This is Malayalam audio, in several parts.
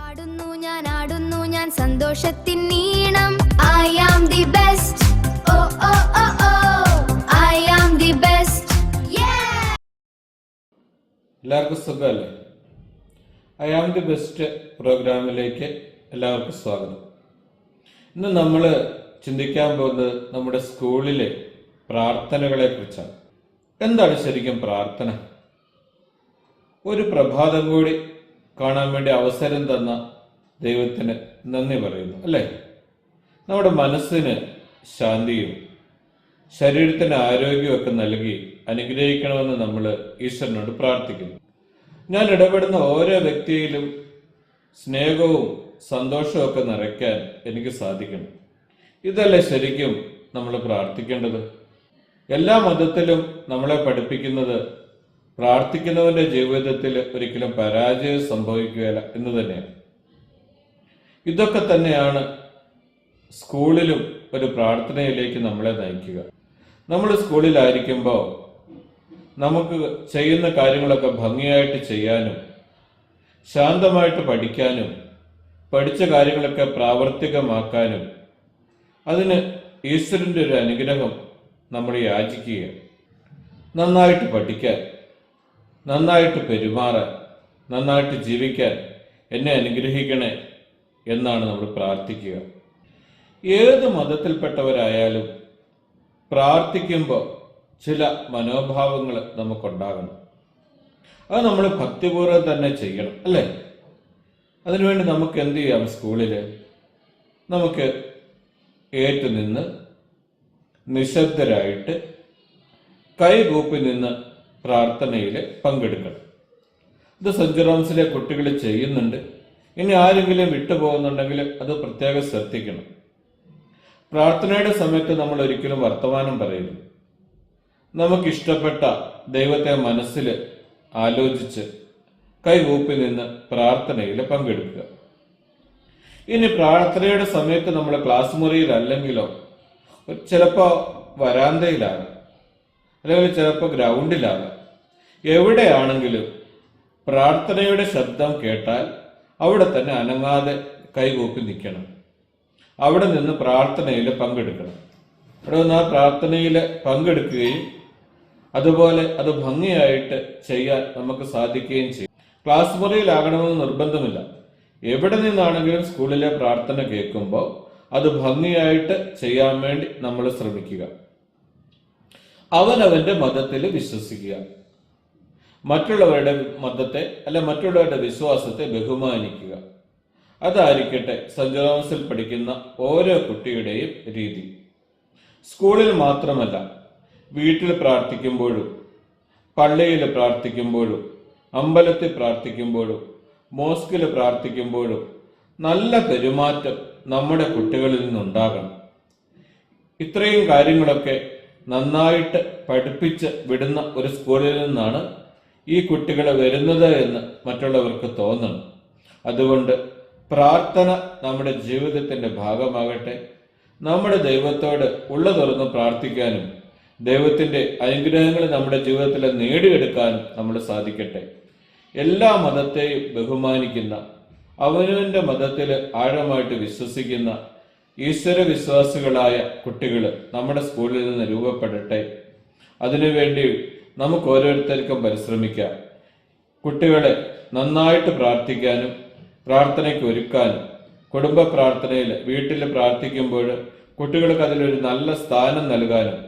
പാടുന്നു ഞാൻ സന്തോഷത്തിൻ നീണം. I am the best. Oh oh oh oh. I am the best. Yeah. എല്ലാവർക്കും സുഖമല്ലേ? ഐ ആം ദി ബെസ്റ്റ് പ്രോഗ്രാമിലേക്ക് എല്ലാവർക്കും സ്വാഗതം. ഇന്ന് നമ്മൾ ചിന്തിക്കാൻ പോകുന്നത് നമ്മുടെ സ്കൂളിലെ പ്രാർത്ഥനകളെ കുറിച്ചാണ്. എന്താണ് ശരിക്കും പ്രാർത്ഥന? ഒരു പ്രഭാതം കൂടി കാണാൻ വേണ്ടി അവസരം തന്ന ദൈവത്തിന് നന്ദി പറയുന്നു, അല്ലേ? നമ്മുടെ മനസ്സിന് ശാന്തിയും ശരീരത്തിന് ആരോഗ്യമൊക്കെ നൽകി അനുഗ്രഹിക്കണമെന്ന് നമ്മൾ ഈശ്വരനോട് പ്രാർത്ഥിക്കുന്നു. ഞാൻ ഇടപെടുന്ന ഓരോ വ്യക്തിയിലും സ്നേഹവും സന്തോഷവും ഒക്കെ നിറയ്ക്കാൻ എനിക്ക് സാധിക്കണം. ഇതല്ലേ ശരിക്കും നമ്മൾ പ്രാർത്ഥിക്കേണ്ടത്? എല്ലാ മതത്തിലും നമ്മളെ പഠിപ്പിക്കുന്നത് പ്രാർത്ഥിക്കുന്നവന്റെ ജീവിതത്തിൽ ഒരിക്കലും പരാജയം സംഭവിക്കുകയില്ല എന്ന് തന്നെയാണ്. ഇതൊക്കെ തന്നെയാണ് സ്കൂളിലും ഒരു പ്രാർത്ഥനയിലേക്ക് നമ്മളെ നയിക്കുക. നമ്മൾ സ്കൂളിലായിരിക്കുമ്പോൾ നമുക്ക് ചെയ്യുന്ന കാര്യങ്ങളൊക്കെ ഭംഗിയായിട്ട് ചെയ്യാനും ശാന്തമായിട്ട് പഠിക്കാനും പഠിച്ച കാര്യങ്ങളൊക്കെ പ്രാവർത്തികമാക്കാനും അതിന് ഈശ്വരൻ്റെ ഒരു അനുഗ്രഹം നമ്മൾ യാചിക്കുക. നന്നായിട്ട് പഠിക്കാൻ, നന്നായിട്ട് പെരുമാറാൻ, നന്നായിട്ട് ജീവിക്കാൻ എന്നെ അനുഗ്രഹിക്കണേ എന്നാണ് നമ്മൾ പ്രാർത്ഥിക്കുക. ഏത് മതത്തിൽപ്പെട്ടവരായാലും പ്രാർത്ഥിക്കുമ്പോൾ ചില മനോഭാവങ്ങൾ നമുക്കുണ്ടാകണം. അത് നമ്മൾ ഭക്തിപൂർവ്വം തന്നെ ചെയ്യണം, അല്ലേ? അതിനുവേണ്ടി നമുക്ക് എന്ത് ചെയ്യാം? സ്കൂളിൽ നമുക്ക് ഏറ്റുനിന്ന് നിശബ്ദരായിട്ട് കൈകൂപ്പി നിന്ന് പ്രാർത്ഥനയിൽ പങ്കെടുക്കണം. ഇത് സെന്റ് ജെറോംസിലെ കുട്ടികൾ ചെയ്യുന്നുണ്ട്. ഇനി ആരെങ്കിലും വിട്ടുപോകുന്നുണ്ടെങ്കിൽ അത് പ്രത്യേകം ശ്രദ്ധിക്കണം. പ്രാർത്ഥനയുടെ സമയത്ത് നമ്മൾ ഒരിക്കലും വർത്തമാനം പറയരുത്. നമുക്കിഷ്ടപ്പെട്ട ദൈവത്തെ മനസ്സിൽ ആലോചിച്ച് കൈകൂപ്പി നിന്ന് പ്രാർത്ഥനയിൽ പങ്കെടുക്കുക. ഇനി പ്രാർത്ഥനയുടെ സമയത്ത് നമ്മൾ ക്ലാസ് മുറിയിലല്ലെങ്കിലോ ചിലപ്പോൾ വരാന്തയിലാകാം, അല്ലെങ്കിൽ ചിലപ്പോൾ ഗ്രൗണ്ടിലാകാം. എവിടെയാണെങ്കിലും പ്രാർത്ഥനയുടെ ശബ്ദം കേട്ടാൽ അവിടെ തന്നെ അനങ്ങാതെ കൈകൂപ്പി നിൽക്കണം. അവിടെ നിന്ന് പ്രാർത്ഥനയിൽ പങ്കെടുക്കണം. അവിടെ നിന്ന് ആ പ്രാർത്ഥനയിൽ പങ്കെടുക്കുകയും അതുപോലെ അത് ഭംഗിയായിട്ട് ചെയ്യാൻ നമുക്ക് സാധിക്കുകയും ചെയ്യും. ക്ലാസ് മുറിയിലാകണമെന്ന് നിർബന്ധമില്ല. എവിടെ നിന്നാണെങ്കിലും സ്കൂളിലെ പ്രാർത്ഥന കേൾക്കുമ്പോൾ അത് ഭംഗിയായിട്ട് ചെയ്യാൻ വേണ്ടി നമ്മൾ ശ്രമിക്കുക. അവനവന്റെ മതത്തിൽ വിശ്വസിക്കുക. മറ്റുള്ളവരുടെ മതത്തെ അല്ല മറ്റുള്ളവരുടെ വിശ്വാസത്തെ ബഹുമാനിക്കുക. അതായിരിക്കട്ടെ സെന്റ് ജെറോംസിൽ പഠിക്കുന്ന ഓരോ കുട്ടിയുടെയും രീതി. സ്കൂളിൽ മാത്രമല്ല, വീട്ടിൽ പ്രാർത്ഥിക്കുമ്പോഴും പള്ളിയിൽ പ്രാർത്ഥിക്കുമ്പോഴും അമ്പലത്തിൽ പ്രാർത്ഥിക്കുമ്പോഴും മോസ്കിൽ പ്രാർത്ഥിക്കുമ്പോഴും നല്ല പെരുമാറ്റം നമ്മുടെ കുട്ടികളിൽ നിന്നുണ്ടാകണം. ഇത്രയും കാര്യങ്ങളൊക്കെ നന്നായിട്ട് പഠിപ്പിച്ച് വിടുന്ന ഒരു സ്കൂളിൽ നിന്നാണ് ഈ കുട്ടികൾ വരുന്നത് എന്ന് മറ്റുള്ളവർക്ക് തോന്നണം. അതുകൊണ്ട് പ്രാർത്ഥന നമ്മുടെ ജീവിതത്തിന്റെ ഭാഗമാകട്ടെ. നമ്മുടെ ദൈവത്തോട് ഉള്ള തുറന്ന് പ്രാർത്ഥിക്കാനും ദൈവത്തിന്റെ അനുഗ്രഹങ്ങൾ നമ്മുടെ ജീവിതത്തിൽ നേടിയെടുക്കാനും നമ്മൾ സാധിക്കട്ടെ. എല്ലാ മതത്തെയും ബഹുമാനിക്കുന്ന, അവനവന്റെ മതത്തിൽ ആഴമായിട്ട് വിശ്വസിക്കുന്ന ഈശ്വര വിശ്വാസികളായ കുട്ടികൾ നമ്മുടെ സ്കൂളിൽ നിന്ന് രൂപപ്പെടട്ടെ. അതിനുവേണ്ടി നമുക്ക് ഓരോരുത്തർക്കും പരിശ്രമിക്കാം. കുട്ടികളെ നന്നായിട്ട് പ്രാർത്ഥിക്കാനും പ്രാർത്ഥനയ്ക്ക് ഒരുക്കാനും, കുടുംബ പ്രാർത്ഥനയിൽ വീട്ടിൽ പ്രാർത്ഥിക്കുമ്പോൾ കുട്ടികൾക്ക് അതിലൊരു നല്ല സ്ഥാനം നൽകാനും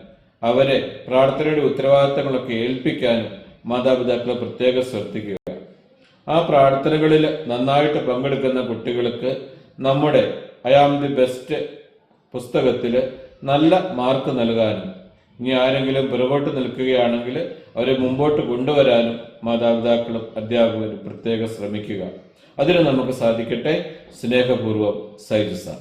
അവരെ പ്രാർത്ഥനയുടെ ഉത്തരവാദിത്തങ്ങളൊക്കെ ഏൽപ്പിക്കാനും മാതാപിതാക്കൾ പ്രത്യേകം ശ്രദ്ധിക്കുക. ആ പ്രാർത്ഥനകളിൽ നന്നായിട്ട് പങ്കെടുക്കുന്ന കുട്ടികൾക്ക് നമ്മുടെ ഐ ആം ദി ബെസ്റ്റ് പുസ്തകത്തിൽ നല്ല മാർക്ക് നൽകാനും, ഇനി ആരെങ്കിലും പുറകോട്ട് നിൽക്കുകയാണെങ്കിൽ അവരെ മുമ്പോട്ട് കൊണ്ടുവരാനും മാതാപിതാക്കളും അധ്യാപകരും പ്രത്യേകം ശ്രമിക്കുക. അതിന് നമുക്ക് സാധിക്കട്ടെ. സ്നേഹപൂർവ്വം, സൈജു സാർ.